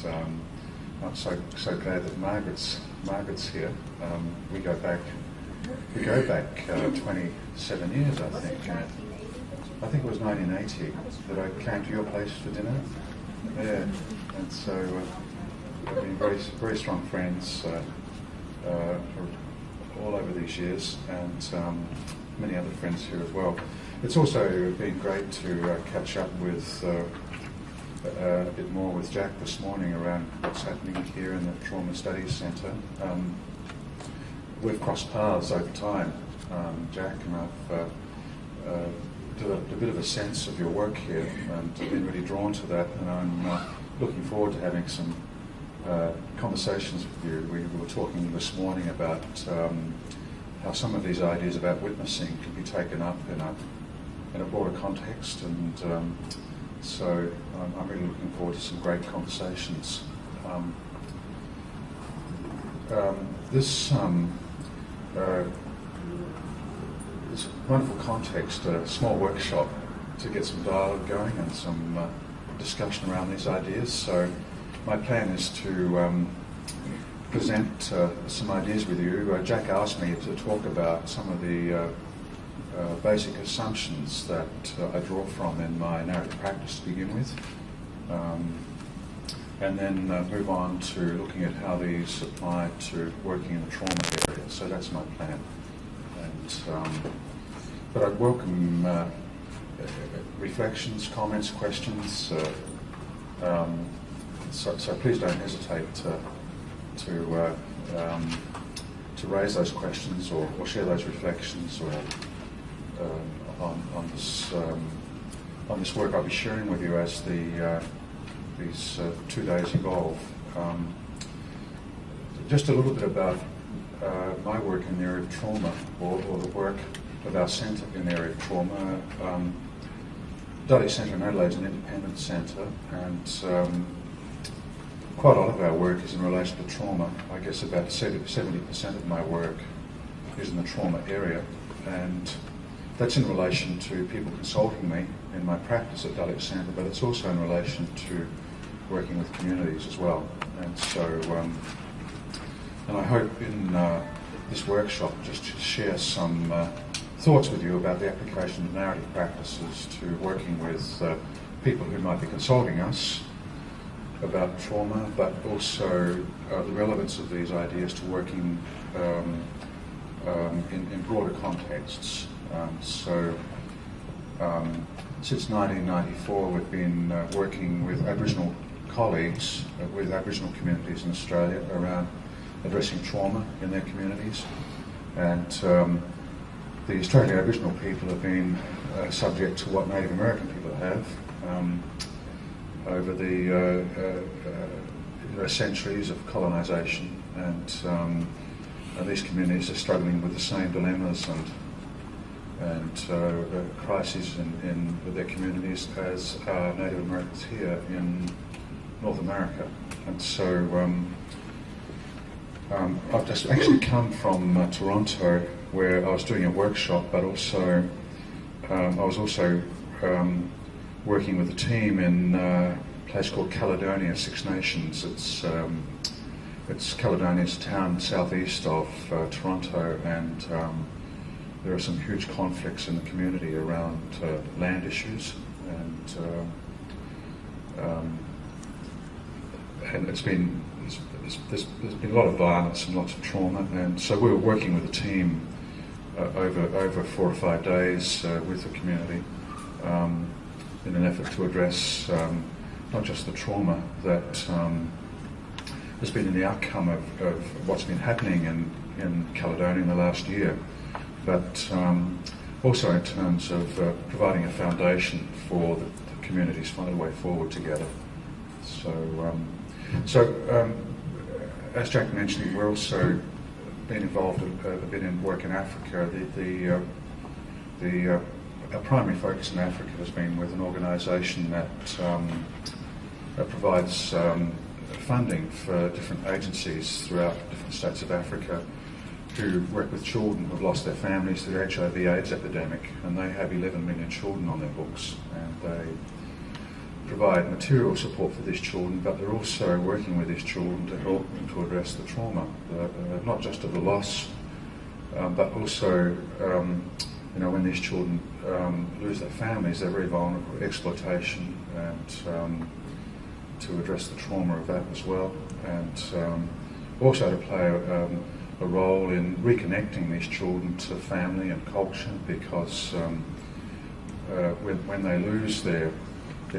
I'm so glad that Margaret's here. We go back 27 years, I think. I think it was 1980 that I came to your place for dinner. Yeah, and so we've been very strong friends for all over these years, and many other friends here as well. It's also been great to catch up with a bit more with Jack this morning around what's happening here in the Trauma Studies Centre. We've crossed paths over time, Jack, and I've developed a bit of a sense of your work here and been really drawn to that, and I'm looking forward to having some conversations with you. We were talking this morning about how some of these ideas about witnessing can be taken up in a broader context, and so I'm really looking forward to some great conversations. This wonderful context, a small workshop to get some dialogue going and some discussion around these ideas. So my plan is to present some ideas with you. Jack asked me to talk about some of the basic assumptions that I draw from in my narrative practice to begin with, and then move on to looking at how these apply to working in the trauma area. So that's my plan. And but I'd welcome reflections, comments, questions. So please don't hesitate to raise those questions or share those reflections or on this work I'll be sharing with you as these 2 days evolve. Just a little bit about my work in the area of trauma, or the work of our centre in the area of trauma. Dudley Centre in Adelaide is an independent centre, and quite a lot of our work is in relation to trauma. I guess about 70% of my work is in the trauma area, and that's in relation to people consulting me in my practice at Dudley Centre, but it's also in relation to working with communities as well. And so, and I hope in this workshop just to share some thoughts with you about the application of narrative practices to working with people who might be consulting us about trauma, but also the relevance of these ideas to working in broader contexts. Since 1994, we've been working with Aboriginal colleagues, with Aboriginal communities in Australia around addressing trauma in their communities. And the Australian Aboriginal people have been subject to what Native American people have over the centuries of colonisation, and these communities are struggling with the same dilemmas and crises in their communities as Native Americans here in North America. And so I've just actually come from Toronto, where I was doing a workshop, but also I was also working with a team in a place called Caledonia, Six Nations. It's Caledonia's town southeast of Toronto, and there are some huge conflicts in the community around land issues, and there's been a lot of violence and lots of trauma, and so we were working with a team over 4 or 5 days with the community in an effort to address not just the trauma that has been in the outcome of what's been happening in Caledonia in the last year, but also in terms of providing a foundation for the community's find a way forward together. So as Jack mentioned, we're also been involved a bit in work in Africa. Our primary focus in Africa has been with an organisation that provides funding for different agencies throughout different states of Africa who work with children who have lost their families to the HIV/AIDS epidemic, and they have 11 million children on their books, and provide material support for these children, but they're also working with these children to help them to address the trauma, not just of the loss, but also, when these children lose their families, they're very vulnerable to exploitation, and to address the trauma of that as well, and also to play a role in reconnecting these children to family and culture, because when they lose their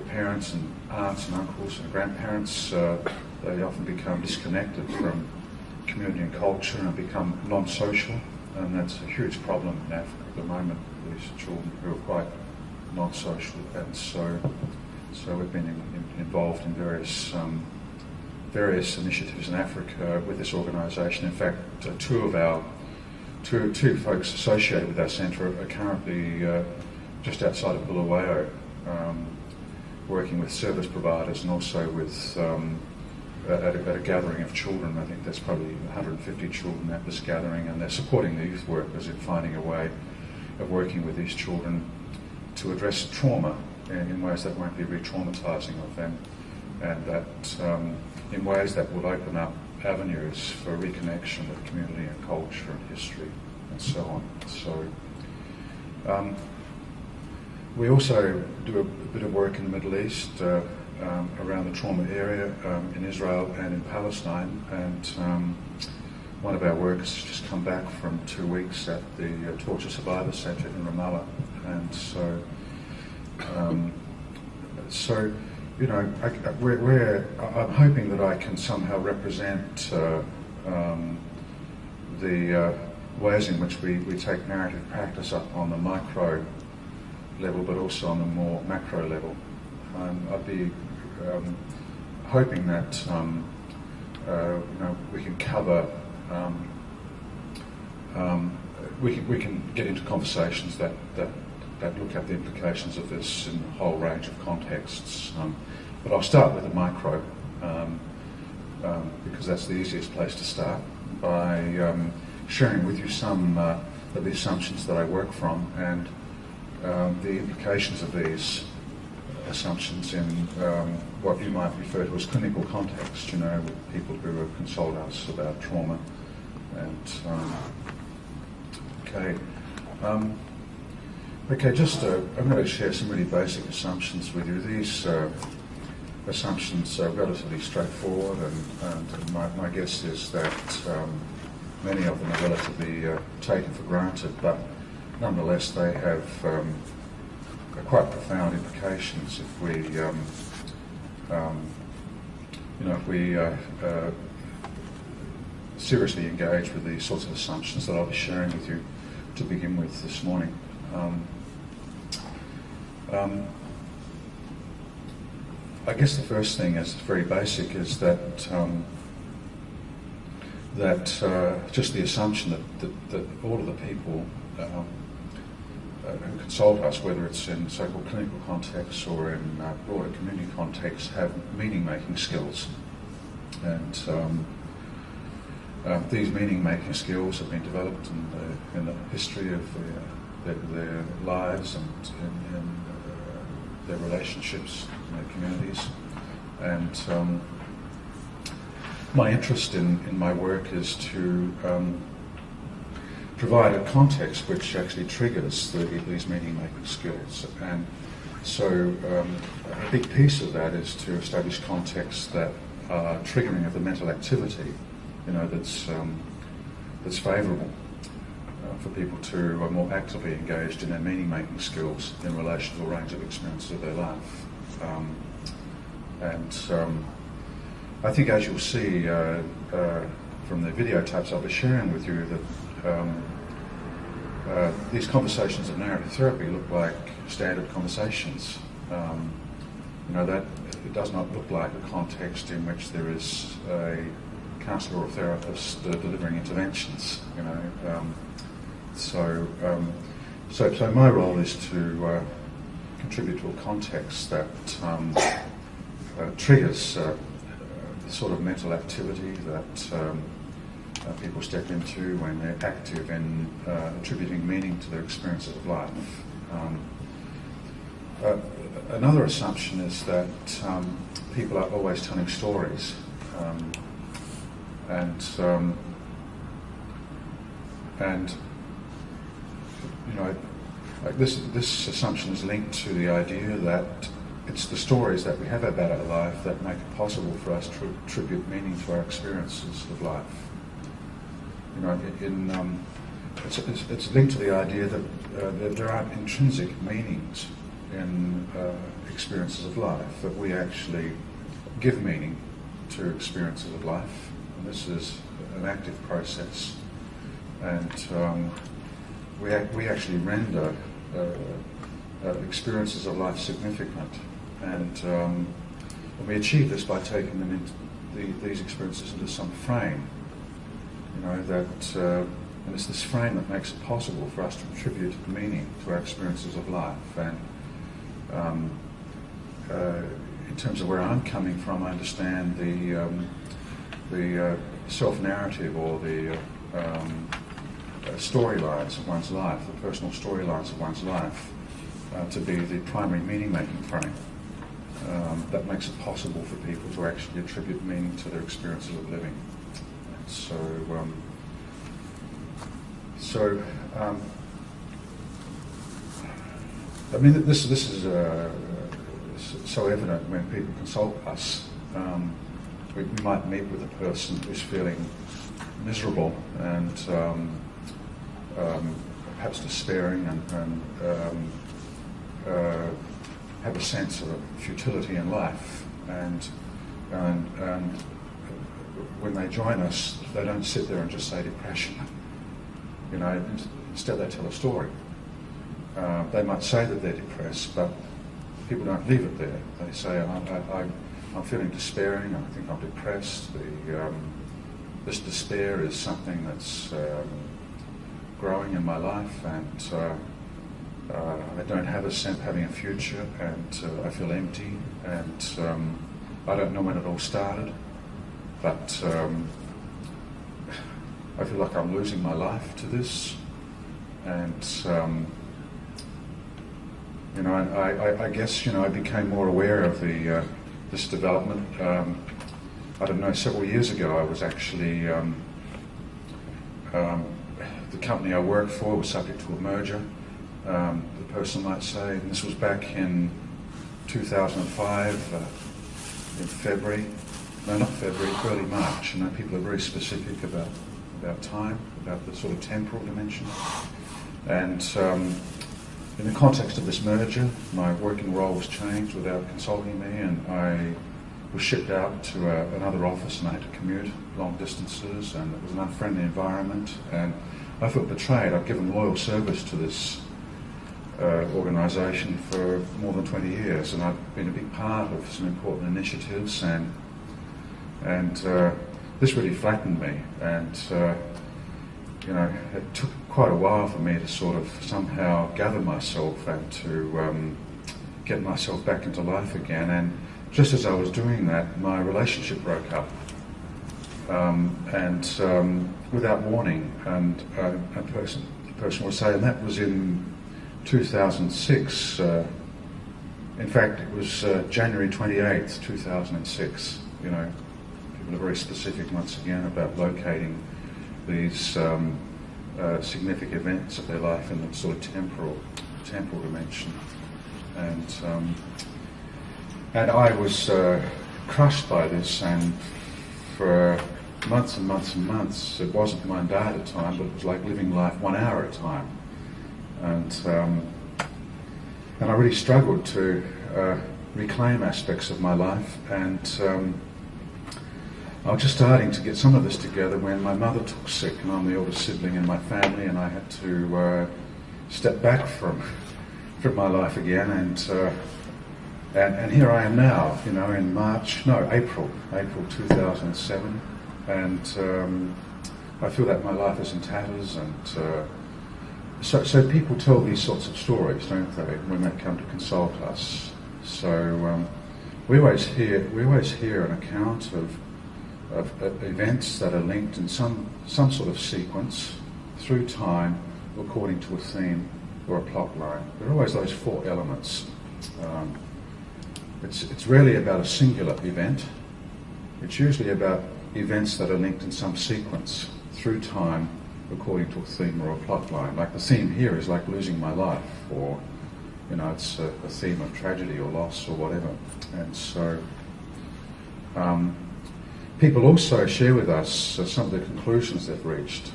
parents and aunts and uncles and grandparents, they often become disconnected from community and culture and become non-social, and that's a huge problem in Africa at the moment, these children who are quite non-social, and so we've been involved in various initiatives in Africa with this organisation. In fact, two folks associated with our centre are currently just outside of Bulawayo, working with service providers and also with at a gathering of children. I think there's probably 150 children at this gathering, and they're supporting the youth workers in finding a way of working with these children to address trauma in ways that won't be re-traumatising of them, and that in ways that will open up avenues for reconnection with community and culture and history and so on. So we also do a bit of work in the Middle East, around the trauma area, in Israel and in Palestine, and one of our workers has just come back from 2 weeks at the Torture Survivor Centre in Ramallah, and so I'm hoping that I can somehow represent the ways in which we take narrative practice up on the micro level, but also on the more macro level. I'd be hoping that we can cover, we can get into conversations that look at the implications of this in a whole range of contexts. But I'll start with the micro, because that's the easiest place to start, by sharing with you some of the assumptions that I work from, and the implications of these assumptions in what you might refer to as clinical context, with people who consult us about trauma. And I'm going to share some really basic assumptions with you. These assumptions are relatively straightforward, and my guess is that many of them are relatively taken for granted, but nonetheless they have quite profound implications if we seriously engage with these sorts of assumptions that I'll be sharing with you to begin with this morning. I guess the first thing is very basic, is that just the assumption that all of the people who consult us, whether it's in so-called clinical contexts or in broader community contexts, have meaning-making skills. And these meaning-making skills have been developed in the history of their lives and in their relationships in their communities. And my interest in my work is to provide a context which actually triggers these meaning-making skills. And so a big piece of that is to establish contexts that are triggering of the mental activity, that's favourable for people to are more actively engaged in their meaning-making skills in relation to a range of experiences of their life. I think, as you'll see from the videotapes I'll be sharing with you, that these conversations of narrative therapy look like standard conversations. That it does not look like a context in which there is a counsellor or therapist delivering interventions. So my role is to contribute to a context that triggers the sort of mental activity that people step into when they're active in attributing meaning to their experiences of life. another assumption is that people are always telling stories, and you know, this assumption is linked to the idea that it's the stories that we have about our life that make it possible for us to attribute meaning to our experiences of life. You know, it's linked to the idea that there aren't intrinsic meanings in experiences of life, that we actually give meaning to experiences of life, and this is an active process, and we actually render experiences of life significant, and we achieve this by taking them into these experiences into some frame. You know, that and it's this frame that makes it possible for us to attribute meaning to our experiences of life. And in terms of where I'm coming from, I understand the self-narrative or the storylines of one's life, the personal storylines of one's life, to be the primary meaning-making frame that makes it possible for people to actually attribute meaning to their experiences of living. And I mean, this is so evident when people consult us. We might meet with a person who's feeling miserable and perhaps despairing and have a sense of futility in life, and when they join us, they don't sit there and just say depression. You know, instead they tell a story. They might say that they're depressed, but people don't leave it there. They say, I'm feeling despairing, I think I'm depressed. This despair is something that's growing in my life, and I don't have a sense of having a future, and I feel empty, and I don't know when it all started, but I feel like I'm losing my life to this, and you know, I guess, you know, I became more aware of this development. I don't know, several years ago I was actually, the company I worked for was subject to a merger, the person might say, and this was back in 2005, in February, no not February, early March. You know, people are very specific about time, about the sort of temporal dimension. And in the context of this merger, my working role was changed without consulting me, and I was shipped out to another office, and I had to commute long distances, and it was an unfriendly environment, and I felt betrayed. I'd given loyal service to this organisation for more than 20 years, and I'd been a big part of some important initiatives, and this really flattened me, and you know, it took quite a while for me to sort of somehow gather myself and to get myself back into life again. And just as I was doing that, my relationship broke up, and without warning. And the person will say, and that was in 2006. In fact, it was January 28th, 2006. You know, people are very specific once again about locating these significant events of their life in the sort of temporal dimension, and I was crushed by this, and for months and months and months, it wasn't one day at a time, but it was like living life 1 hour at a time, and I really struggled to reclaim aspects of my life, and I was just starting to get some of this together when my mother took sick, and I'm the oldest sibling in my family, and I had to step back from my life again, and here I am now, you know, in April 2007, and I feel that my life is in tatters, and so people tell these sorts of stories, don't they, when they come to consult us. So we always hear an account of events that are linked in some sort of sequence through time according to a theme or a plot line. There are always those four elements. It's rarely about a singular event. It's usually about events that are linked in some sequence through time according to a theme or a plot line. Like the theme here is like losing my life, or it's a theme of tragedy or loss or whatever. And so people also share with us some of the conclusions they've reached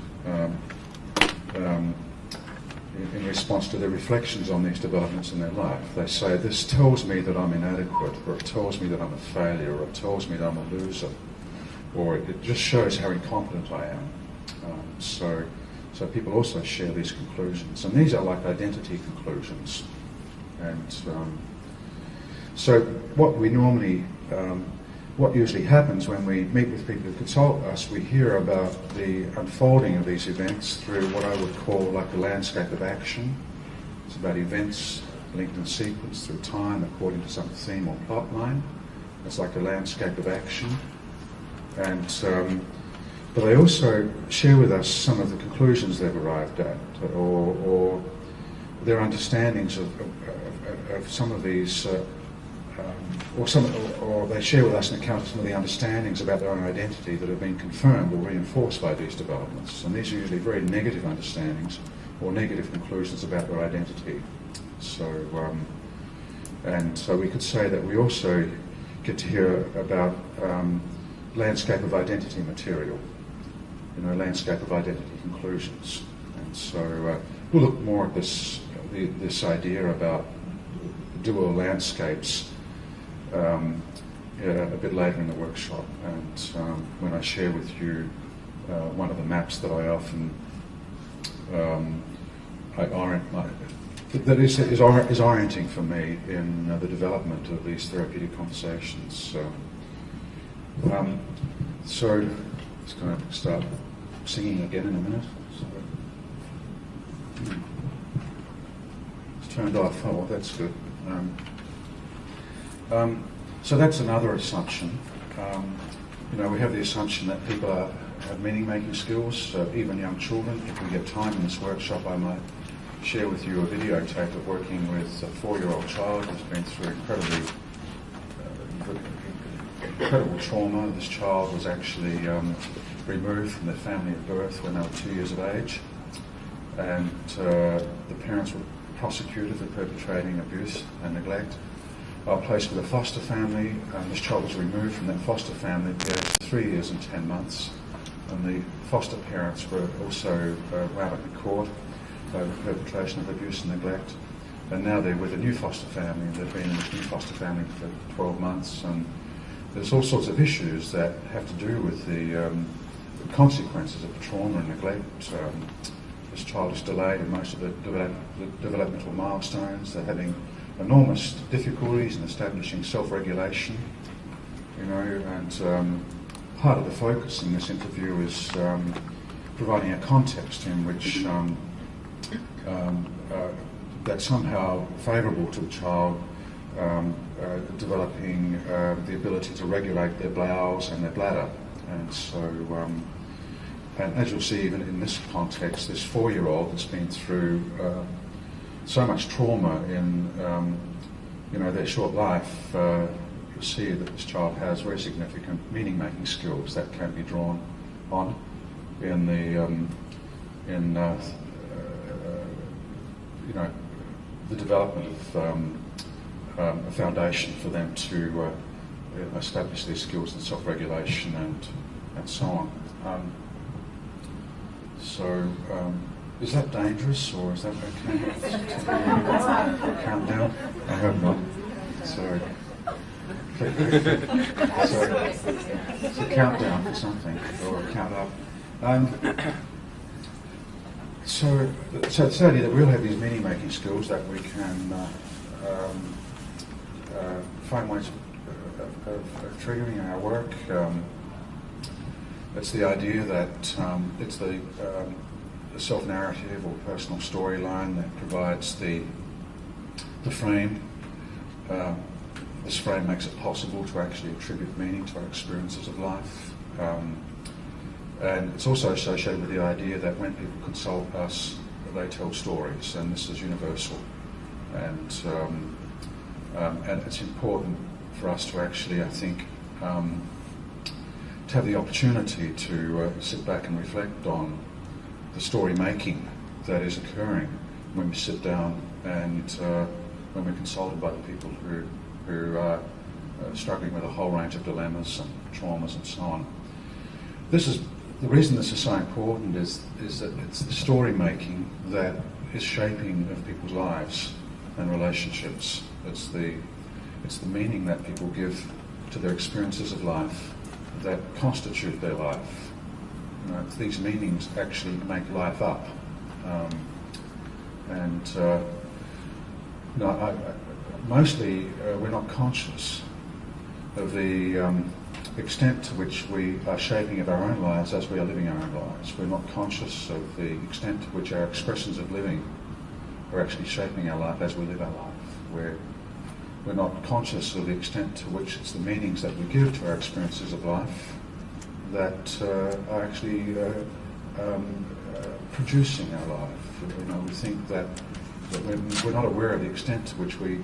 in response to their reflections on these developments in their life. They say, this tells me that I'm inadequate, or it tells me that I'm a failure, or it tells me that I'm a loser, or it just shows how incompetent I am. So people also share these conclusions, and these are like identity conclusions. And so what usually happens when we meet with people who consult us, we hear about the unfolding of these events through what I would call like a landscape of action. It's about events linked in sequence through time according to some theme or plot line. It's like a landscape of action. And but they also share with us some of the conclusions they've arrived at, or their understandings of some of these, or they share with us an account of some of the understandings about their own identity that have been confirmed or reinforced by these developments. And these are usually very negative understandings or negative conclusions about their identity. So we could say that we also get to hear about landscape of identity material, landscape of identity conclusions. And so we'll look more at this idea about dual landscapes a bit later in the workshop. And when I share with you one of the maps that I often that is orienting for me in the development of these therapeutic conversations. So it's going to start singing again in a minute. It's turned off. Oh, well, that's good. So that's another assumption. We have the assumption that people have meaning-making skills, even young children. If we get time in this workshop, I might share with you a videotape of working with a 4-year-old child who's been through incredible trauma. This child was actually removed from their family at birth when they were 2 years of age, and the parents were prosecuted for perpetrating abuse and neglect. Placed with a foster family. This child was removed from that foster family at the age of 3 years and 10 months, and the foster parents were also wound up in court over perpetration of abuse and neglect. And now they're with a new foster family, and they've been in this new foster family for 12 months, and there's all sorts of issues that have to do with the consequences of the trauma and neglect. This child is delayed in most of the developmental milestones. They're having enormous difficulties in establishing self-regulation, and part of the focus in this interview is providing a context in which that's somehow favourable to the child developing the ability to regulate their bowels and their bladder. And so, and as you'll see even in this context, this 4-year-old has been through so much trauma in their short life. You'll see that this child has very significant meaning-making skills that can be drawn on in the development of a foundation for them to establish these skills in self-regulation and so on. Is that dangerous, or is that okay? Countdown? I hope not. So countdown for something, or count up. So it's the idea that we'll have these meaning-making skills that we can find ways of triggering in our work. It's the idea that it's the self-narrative or personal storyline that provides the frame. This frame makes it possible to actually attribute meaning to our experiences of life. And it's also associated with the idea that when people consult us, they tell stories, and this is universal. And And it's important for us to actually, I think, to have the opportunity to sit back and reflect on the story making that is occurring when we sit down and when we're consulted by the people who are struggling with a whole range of dilemmas and traumas and so on. The reason this is so important is that it's the story making that is shaping of people's lives and relationships. It's the meaning that people give to their experiences of life that constitute their life. These meanings actually make life up. Mostly we're not conscious of the extent to which we are shaping of our own lives as we are living our own lives. We're not conscious of the extent to which our expressions of living are actually shaping our life as we live our life. We're not conscious of the extent to which it's the meanings that we give to our experiences of life that are actually producing our life. We think that we're not aware of the extent to which we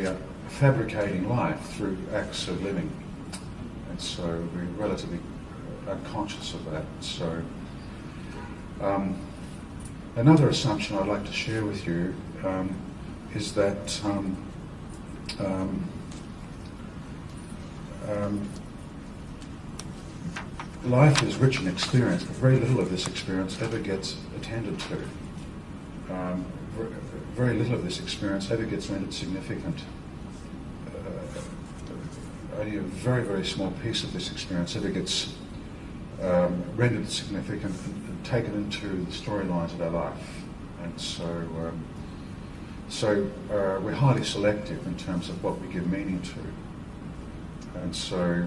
are fabricating life through acts of living. And so we're relatively unconscious of that. So another assumption I'd like to share with you is that life is rich in experience, but very little of this experience ever gets attended to. Very little of this experience ever gets rendered significant. Only a very, very small piece of this experience ever gets rendered significant and taken into the storylines of our life. And so we're highly selective in terms of what we give meaning to. And so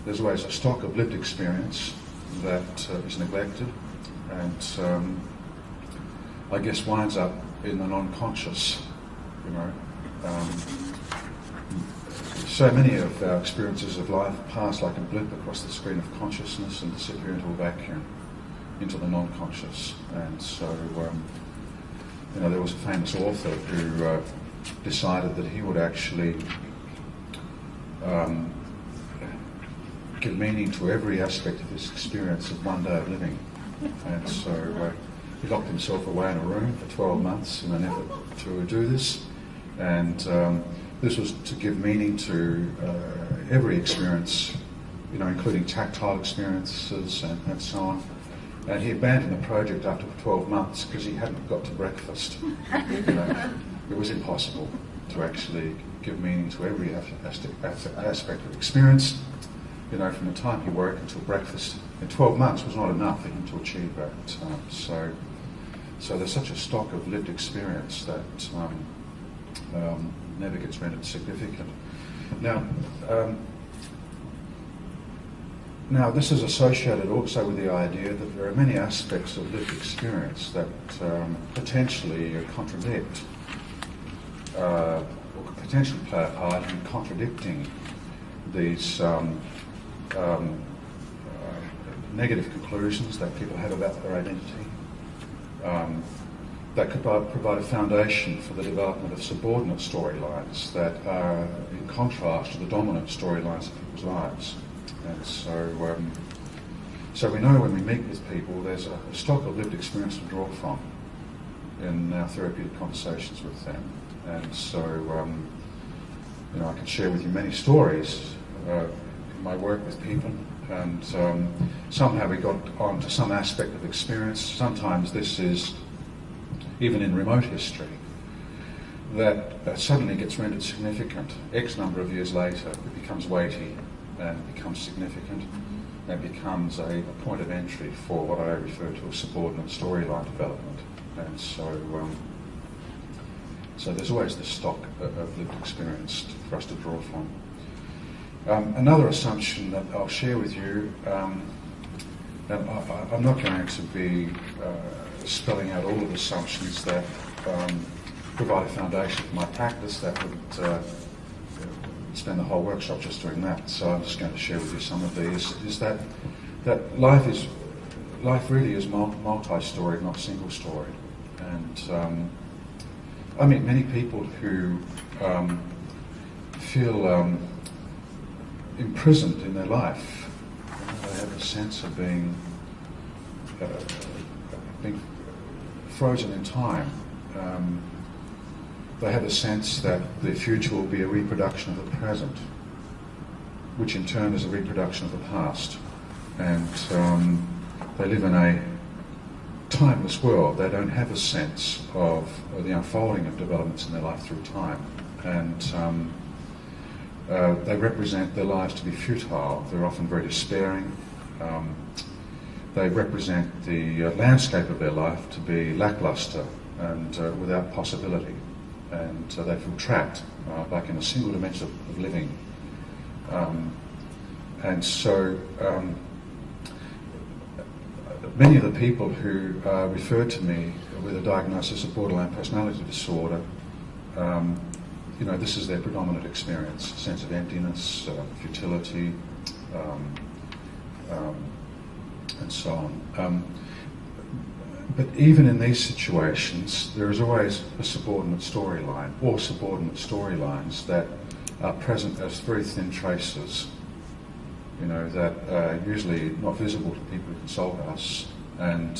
there's always a stock of lived experience that is neglected and I guess winds up in the non-conscious, So many of our experiences of life pass like a blip across the screen of consciousness and disappear into a vacuum, into the non-conscious. And so, there was a famous author who decided that he would actually give meaning to every aspect of his experience of one day of living. And so he locked himself away in a room for 12 months in an effort to do this. And this was to give meaning to every experience, including tactile experiences and so on. And he abandoned the project after 12 months because he hadn't got to breakfast. It was impossible to actually give meaning to every aspect of experience. From the time he woke until breakfast, in 12 months was not enough for him to achieve that. So there's such a stock of lived experience that never gets rendered significant. Now, this is associated also with the idea that there are many aspects of lived experience that potentially contradict or potentially play a part in contradicting these negative conclusions that people have about their identity. That could provide a foundation for the development of subordinate storylines that are in contrast to the dominant storylines of people's lives. And so we know when we meet with people, there's a stock of lived experience to draw from in our therapeutic conversations with them. And so, I can share with you many stories in my work with people, and somehow we got onto some aspect of experience. Sometimes this is even in remote history, that suddenly gets rendered significant. X number of years later, it becomes weighty and becomes significant and becomes a point of entry for what I refer to as subordinate storyline development. And so there's always this stock of lived experience for us to draw from. Another assumption that I'll share with you, and I'm not going to be spelling out all of the assumptions that provide a foundation for my practice. That would spend the whole workshop just doing that. So I'm just going to share with you some of these. Is that life really is multi-storied, not single-storied, and I meet many people who feel imprisoned in their life. They have a sense of being frozen in time. They have a sense that their future will be a reproduction of the present, which in turn is a reproduction of the past. And they live in a timeless world. They don't have a sense of the unfolding of developments in their life through time. And they represent their lives to be futile. They're often very despairing. They represent the landscape of their life to be lackluster and without possibility. And they feel trapped, like in a single dimension of living. And so many of the people who refer to me with a diagnosis of borderline personality disorder, this is their predominant experience: a sense of emptiness, futility, and so on. But even in these situations, there is always a subordinate storyline, or subordinate storylines that are present as very thin traces, that are usually not visible to people who consult us. And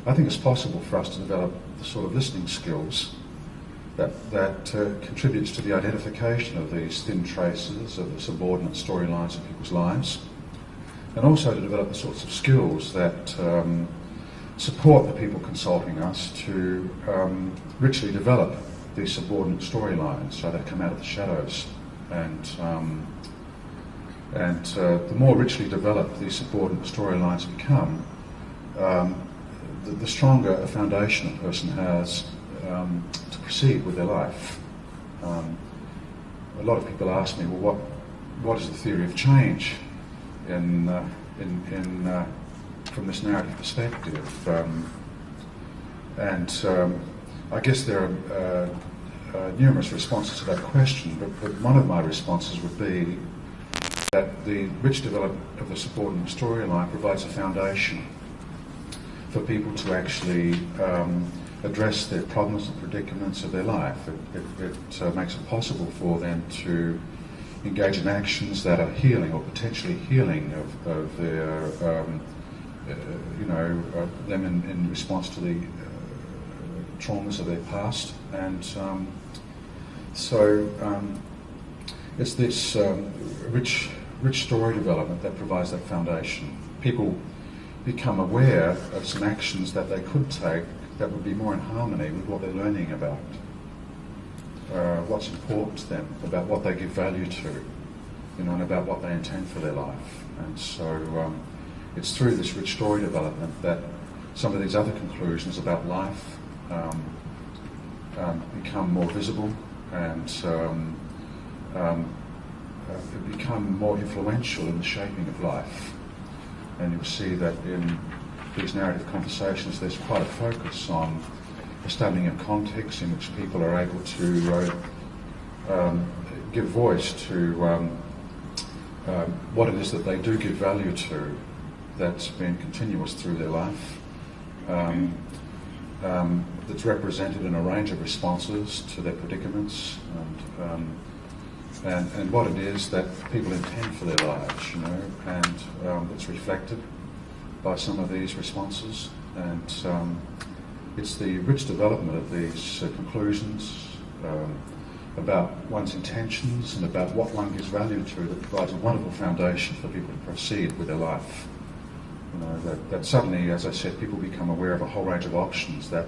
I think it's possible for us to develop the sort of listening skills that contributes to the identification of these thin traces of the subordinate storylines of people's lives, and also to develop the sorts of skills that support the people consulting us to richly develop these subordinate storylines, so they come out of the shadows. And the more richly developed these subordinate storylines become, the stronger a foundation a person has to proceed with their life. A lot of people ask me, well, what is the theory of change from this narrative perspective? I guess there are numerous responses to that question, but one of my responses would be that the rich development of the subordinate storyline provides a foundation for people to actually address their problems and predicaments of their life. It makes it possible for them to engage in actions that are healing or potentially healing of their, them in response to the traumas of their past. And so it's this rich story development that provides that foundation. People become aware of some actions that they could take that would be more in harmony with what they're learning about, what's important to them, about what they give value to, and about what they intend for their life. And so it's through this rich story development that some of these other conclusions about life become more visible and become more influential in the shaping of life. And you'll see that in these narrative conversations there's quite a focus on establishing a context in which people are able to give voice to what it is that they do give value to, that's been continuous through their life, that's represented in a range of responses to their predicaments, and what it is that people intend for their lives, and it's reflected by some of these responses. And it's the rich development of these conclusions about one's intentions and about what one gives value to that provides a wonderful foundation for people to proceed with their life. That suddenly, as I said, people become aware of a whole range of options that,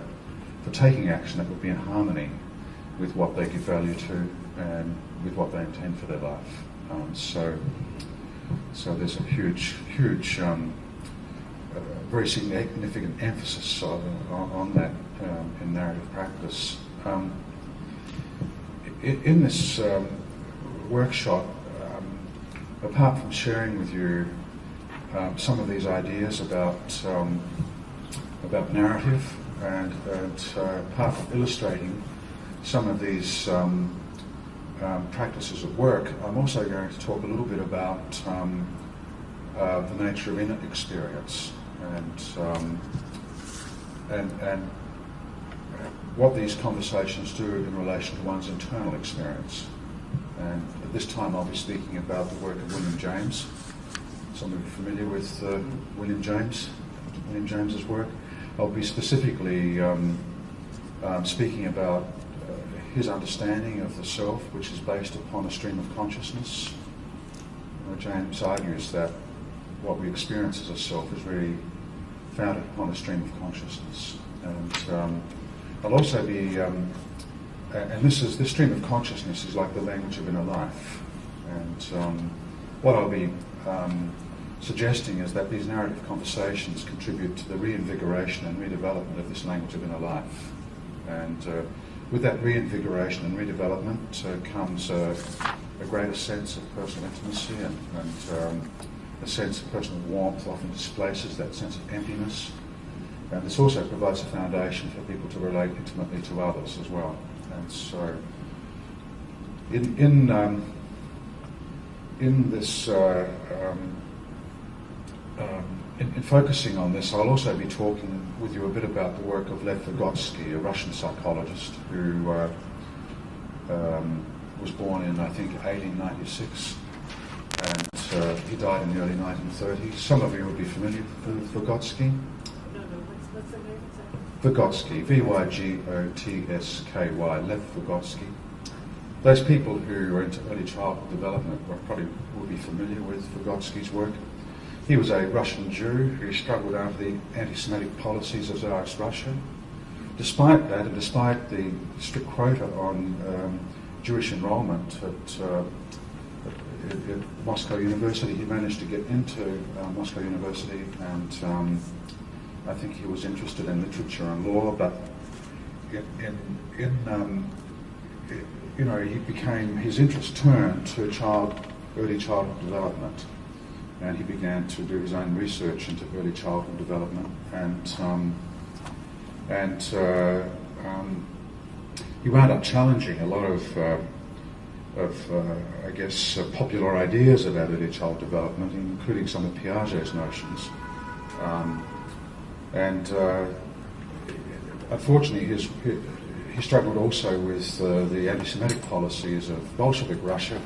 for taking action, that would be in harmony with what they give value to and with what they intend for their life. So there's a huge, very significant emphasis on that in narrative practice. In this workshop, apart from sharing with you some of these ideas about narrative and apart from illustrating some of these practices of work, I'm also going to talk a little bit about the nature of inner experience and what these conversations do in relation to one's internal experience. And at this time I'll be speaking about the work of William James. Some of you are familiar with William James's work. I'll be specifically speaking about his understanding of the self, which is based upon a stream of consciousness. James argues that what we experience as a self is really founded upon a stream of consciousness. And I'll also be, and this stream of consciousness is like the language of inner life. And what I'll be suggesting is that these narrative conversations contribute to the reinvigoration and redevelopment of this language of inner life. And with that reinvigoration and redevelopment comes a greater sense of personal intimacy and a sense of personal warmth often displaces that sense of emptiness. And this also provides a foundation for people to relate intimately to others as well. And so, in this, in focusing on this, I'll also be talking with you a bit about the work of Lev Vygotsky, a Russian psychologist who was born in, I think, 1896, and he died in the early 1930s. Some of you will be familiar with Vygotsky. No, what's the name exactly? Vygotsky, Vygotsky, Lev Vygotsky. Those people who are into early childhood development probably will be familiar with Vygotsky's work. He was a Russian Jew who struggled under the anti-Semitic policies of Tsarist Russia. Despite that, and despite the strict quota on Jewish enrollment at Moscow University, he managed to get into Moscow University, and I think he was interested in literature and law. But his interest turned to early childhood development. And he began to do his own research into early childhood development, and he wound up challenging a lot of popular ideas about early child development, including some of Piaget's notions. Unfortunately, he struggled also with the anti-Semitic policies of Bolshevik Russia.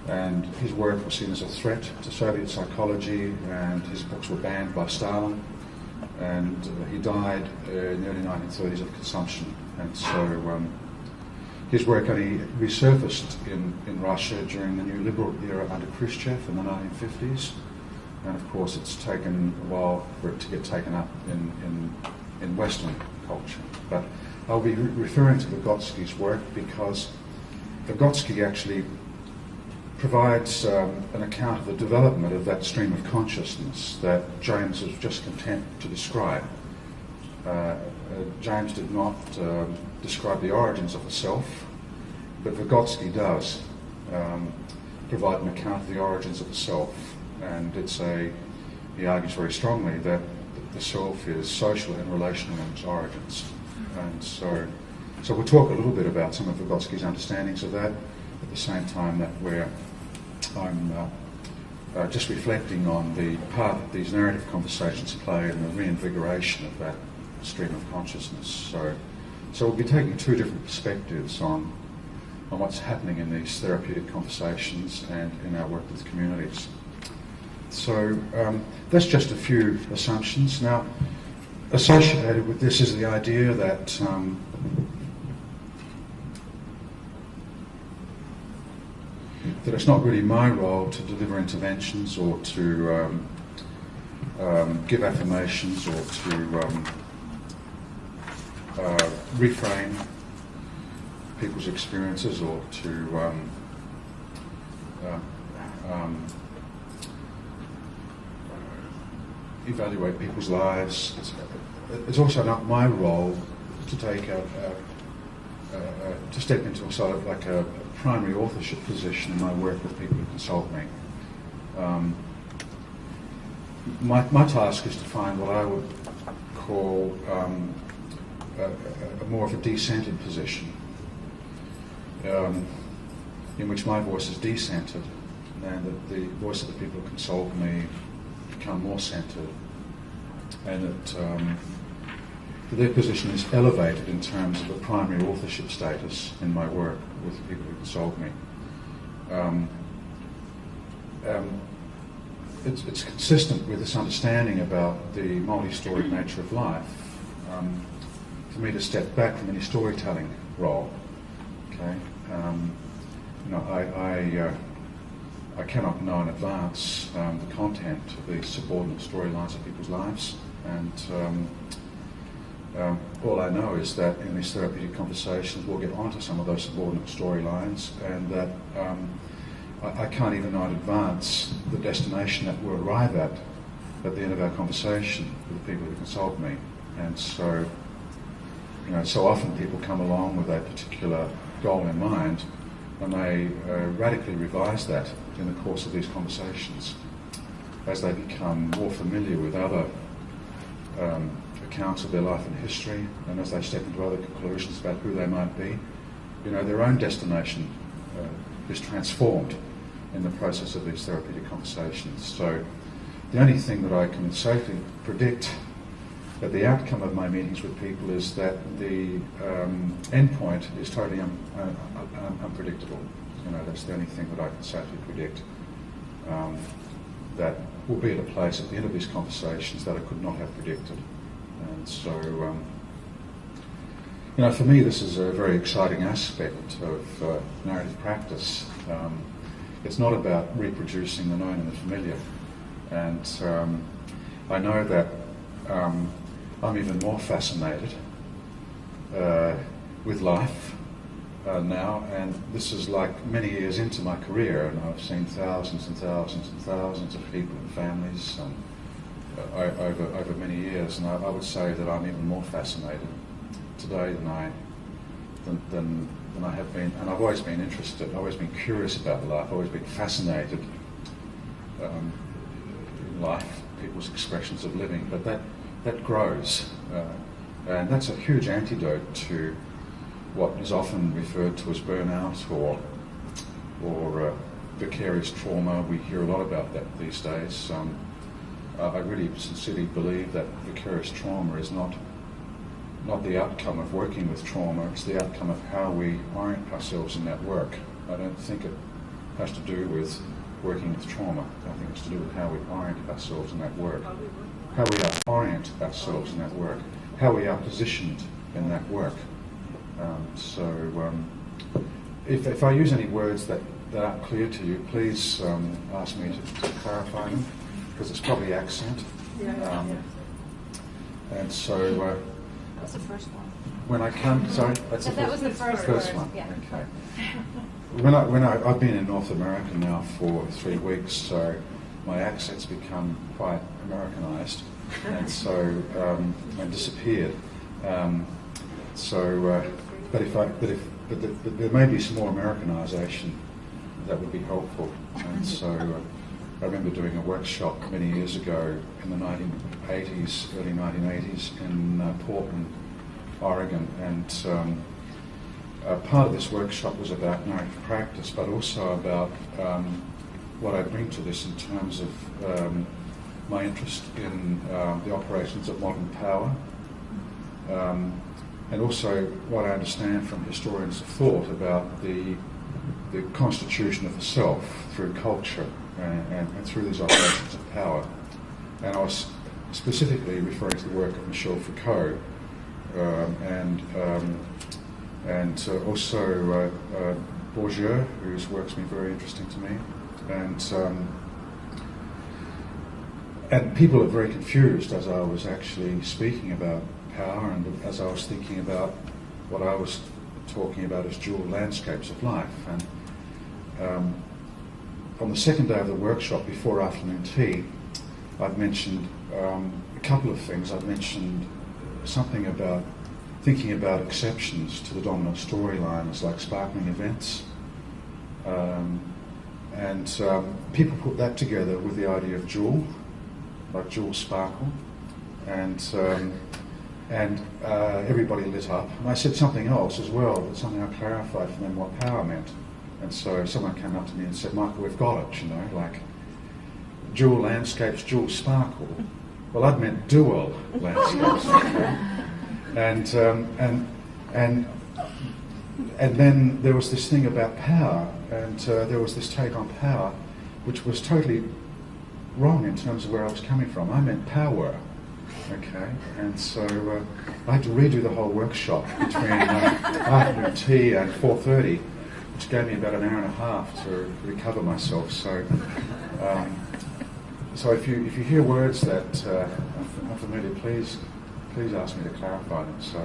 And his work was seen as a threat to Soviet psychology, and his books were banned by Stalin. And he died in the early 1930s of consumption. And so his work only resurfaced in Russia during the new liberal era under Khrushchev in the 1950s. And of course, it's taken a while for it to get taken up in Western culture. But I'll be referring to Vygotsky's work because Vygotsky actually provides an account of the development of that stream of consciousness that James was just content to describe. James did not describe the origins of the self, but Vygotsky does provide an account of the origins of the self, and he argues very strongly that the self is social and relational in its origins. And so we'll talk a little bit about some of Vygotsky's understandings of that, at the same time that I'm just reflecting on the part that these narrative conversations play in the reinvigoration of that stream of consciousness. So we'll be taking two different perspectives on what's happening in these therapeutic conversations and in our work with communities. So that's just a few assumptions. Now, associated with this is the idea that it's not really my role to deliver interventions or to give affirmations or to reframe people's experiences or to evaluate people's lives. It's also not my role to take to step into a sort of like a primary authorship position in my work with people who consult me. My task is to find what I would call more of a decentered position, in which my voice is decentered and that the voice of the people who consult me become more centered, and that their position is elevated in terms of the primary authorship status in my work with the people who consult me. It's consistent with this understanding about the multi-storied nature of life. For me to step back from any storytelling role, okay, I cannot know in advance the content of these subordinate storylines of people's lives, and all I know is that in these therapeutic conversations we'll get onto some of those subordinate storylines, and that I can't even know in advance the destination that we'll arrive at the end of our conversation with the people who consult me. And so, so often people come along with a particular goal in mind, and they radically revise that in the course of these conversations as they become more familiar with other accounts of their life and history, and as they step into other conclusions about who they might be. Their own destination is transformed in the process of these therapeutic conversations. So the only thing that I can safely predict at the outcome of my meetings with people is that the end point is totally unpredictable. That's the only thing that I can safely predict. That will be at a place at the end of these conversations that I could not have predicted. And so, for me, this is a very exciting aspect of narrative practice. It's not about reproducing the known and the familiar. And I know that I'm even more fascinated with life now, and this is like many years into my career, and I've seen thousands and thousands and thousands of people and families over many years, and I would say that I'm even more fascinated today than I have been. And I've always been interested, I've always been curious about life, I've always been fascinated in life, people's expressions of living, but that grows, and that's a huge antidote to what is often referred to as burnout or vicarious trauma. We hear a lot about that these days. I really sincerely believe that vicarious trauma is not the outcome of working with trauma, it's the outcome of how we orient ourselves in that work. I don't think it has to do with working with trauma. I think it's to do with how we orient ourselves in that work. How we orient ourselves in that work. How we are positioned in that work. If I use any words that aren't clear to you, please ask me to clarify them, because it's probably accent. And so... that was the first one. When I come, sorry, that's that was the first one. Yeah. Okay. I've been in North America now for 3 weeks, so my accent's become quite Americanized, and so and disappeared. But there may be some more Americanization that would be helpful. And so I remember doing a workshop many years ago in the 1980s, early 1980s in Portland, Oregon, and part of this workshop was about narrative practice, but also about what I bring to this in terms of my interest in the operations of modern power, and also what I understand from historians of thought about the constitution of the self through culture and through these operations of power. And I was specifically referring to the work of Michel Foucault, and also Bourdieu, whose work's been very interesting to me, and people are very confused as I was actually speaking about power, and as I was thinking about what I was talking about as dual landscapes of life. And on the second day of the workshop, before afternoon tea, I've mentioned a couple of things. I've mentioned something about thinking about exceptions to the dominant storyline as like sparkling events. And people put that together with the idea of jewel, like jewel sparkle, and everybody lit up. And I said something else as well, but something I clarified for them what power meant. And so someone came up to me and said, "Michael, we've got it, like jewel landscapes, jewel sparkle." Well, I'd meant dual landscapes. and then there was this thing about power, and there was this take on power, which was totally wrong in terms of where I was coming from. I meant power, okay? And so I had to redo the whole workshop between afternoon tea and 4:30, which gave me about an hour and a half to recover myself. So, so if you hear words that are unfamiliar, please ask me to clarify them. So.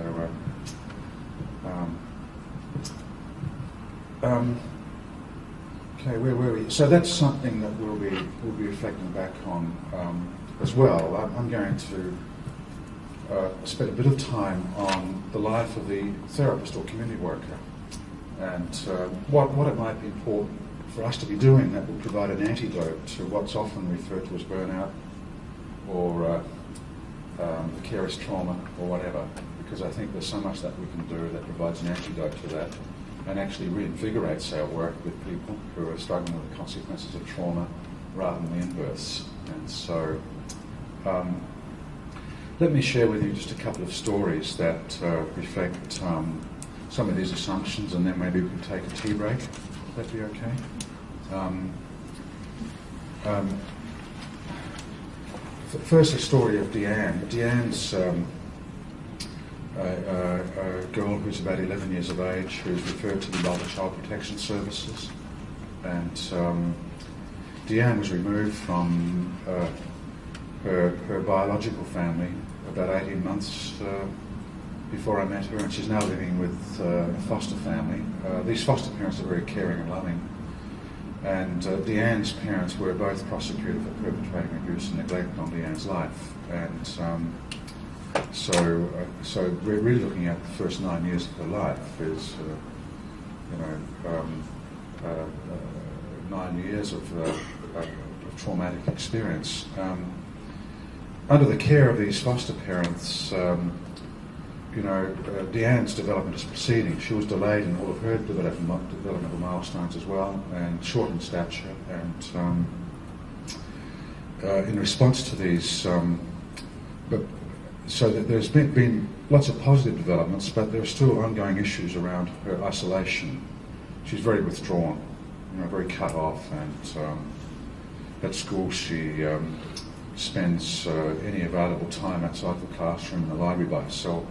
Okay, where were we? So that's something that we'll be reflecting back on as well. I'm going to spend a bit of time on the life of the therapist or community worker, and what it might be important for us to be doing that will provide an antidote to what's often referred to as burnout or vicarious trauma or whatever. Because I think there's so much that we can do that provides an antidote to that, and actually reinvigorates our work with people who are struggling with the consequences of trauma rather than the inverse. And so let me share with you just a couple of stories that reflect some of these assumptions, and then maybe we can take a tea break. Would that be okay? First, a story of Deanne. Deanne's a girl who's about 11 years of age, who's referred to by the Child Protection Services. And Deanne was removed from her biological family about 18 months before I met her, and she's now living with a foster family. These foster parents are very caring and loving. And Deanne's parents were both prosecuted for perpetrating abuse and neglect on Deanne's life. And so we're really looking at the first 9 years of her life is, 9 years of traumatic experience. Under the care of these foster parents, Deanne's development is proceeding. She was delayed in all of her developmental milestones as well, and short in stature. And in response to these, so that there's been lots of positive developments, but there are still ongoing issues around her isolation. She's very withdrawn, very cut off, and at school she spends any available time outside the classroom in the library by herself.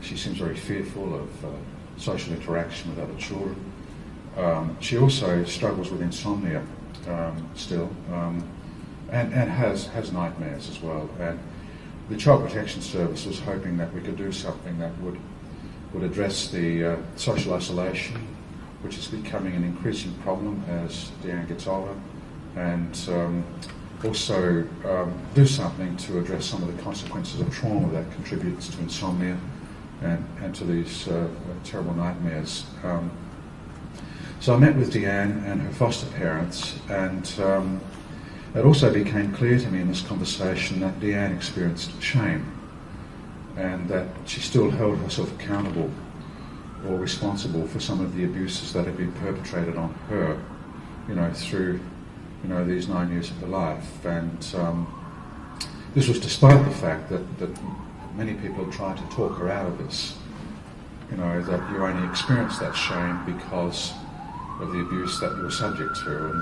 She seems very fearful of social interaction with other children. She also struggles with insomnia still. And has nightmares as well. And the Child Protection Service was hoping that we could do something that would address the social isolation, which is becoming an increasing problem as Deanne gets older, and also do something to address some of the consequences of trauma that contributes to insomnia and to these terrible nightmares. So I met with Deanne and her foster parents, and it also became clear to me in this conversation that Deanne experienced shame, and that she still held herself accountable or responsible for some of the abuses that had been perpetrated on her, through, these 9 years of her life. And this was despite the fact that many people had tried to talk her out of this, that you only experience that shame because of the abuse that you were subject to. And